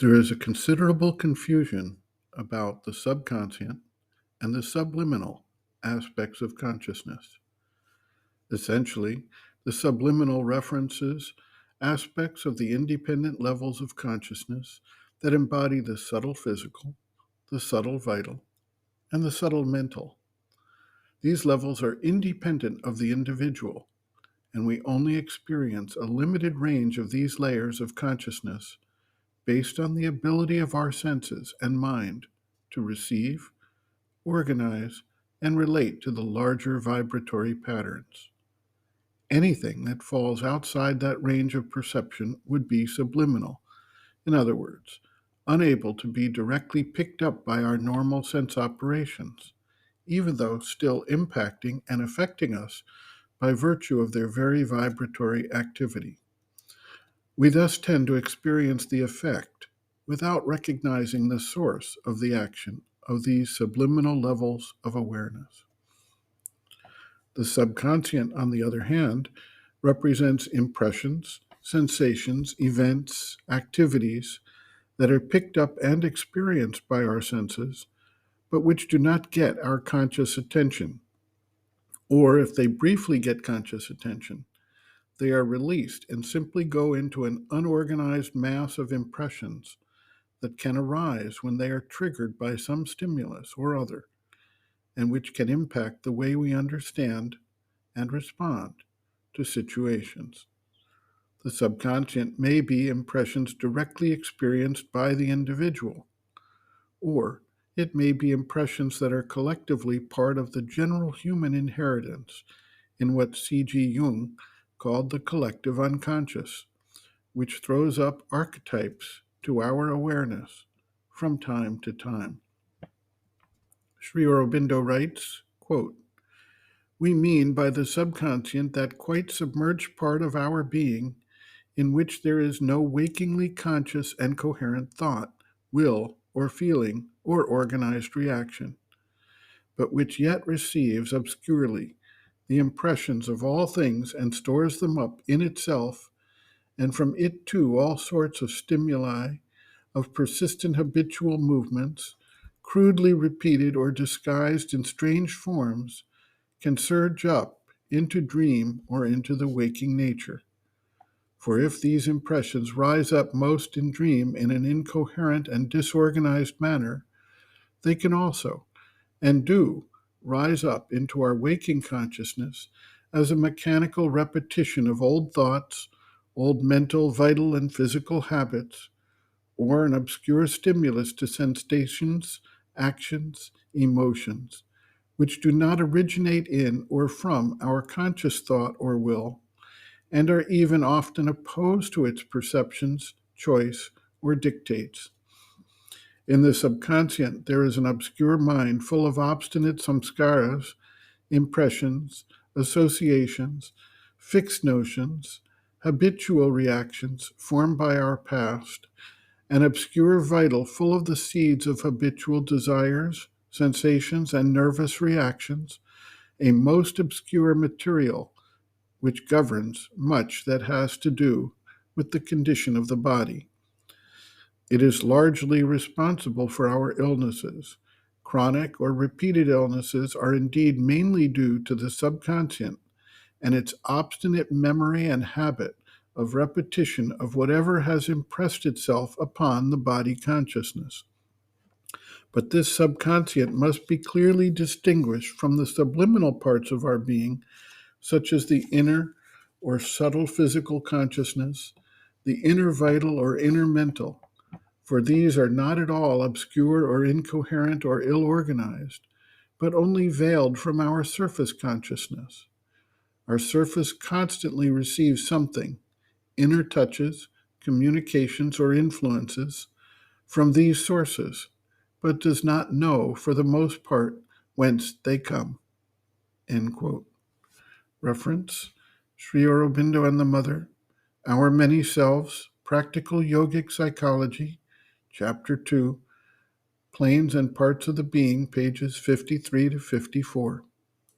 There is a considerable confusion about the subconscient and the subliminal aspects of consciousness. Essentially, the subliminal references aspects of the independent levels of consciousness that embody the subtle physical, the subtle vital, and the subtle mental. These levels are independent of the individual, and we only experience a limited range of these layers of consciousness based on the ability of our senses and mind to receive, organize, and relate to the larger vibratory patterns. Anything that falls outside that range of perception would be subliminal. In other words, unable to be directly picked up by our normal sense operations, even though still impacting and affecting us by virtue of their very vibratory activity. We thus tend to experience the effect without recognizing the source of the action of these subliminal levels of awareness. The subconscient, on the other hand, represents impressions, sensations, events, activities that are picked up and experienced by our senses, but which do not get our conscious attention. Or if they briefly get conscious attention, they are released and simply go into an unorganized mass of impressions that can arise when they are triggered by some stimulus or other, and which can impact the way we understand and respond to situations. The subconscient may be impressions directly experienced by the individual, or it may be impressions that are collectively part of the general human inheritance in what C.G. Jung called the collective unconscious, which throws up archetypes to our awareness from time to time. Sri Aurobindo writes, quote, "We mean by the subconscient that quite submerged part of our being in which there is no wakingly conscious and coherent thought, will, or feeling, or organized reaction, but which yet receives obscurely the impressions of all things and stores them up in itself, and from it too all sorts of stimuli, of persistent habitual movements, crudely repeated or disguised in strange forms, can surge up into dream or into the waking nature. For if these impressions rise up most in dream in an incoherent and disorganized manner, they can also, and do, rise up into our waking consciousness as a mechanical repetition of old thoughts, old mental, vital, and physical habits, or an obscure stimulus to sensations, actions, emotions, which do not originate in or from our conscious thought or will, and are even often opposed to its perceptions, choice, or dictates. In the subconscient, there is an obscure mind full of obstinate samskaras, impressions, associations, fixed notions, habitual reactions formed by our past, an obscure vital full of the seeds of habitual desires, sensations, and nervous reactions, a most obscure material which governs much that has to do with the condition of the body. It is largely responsible for our illnesses. Chronic or repeated illnesses are indeed mainly due to the subconscient and its obstinate memory and habit of repetition of whatever has impressed itself upon the body consciousness. But this subconscient must be clearly distinguished from the subliminal parts of our being, such as the inner or subtle physical consciousness, the inner vital or inner mental, for these are not at all obscure or incoherent or ill-organized, but only veiled from our surface consciousness. Our surface constantly receives something, inner touches, communications, or influences, from these sources, but does not know, for the most part, whence they come." End quote. Reference, Sri Aurobindo and the Mother, Our Many Selves, Practical Yogic Psychology, Chapter 2, Planes and Parts of the Being, pages 53 to 54.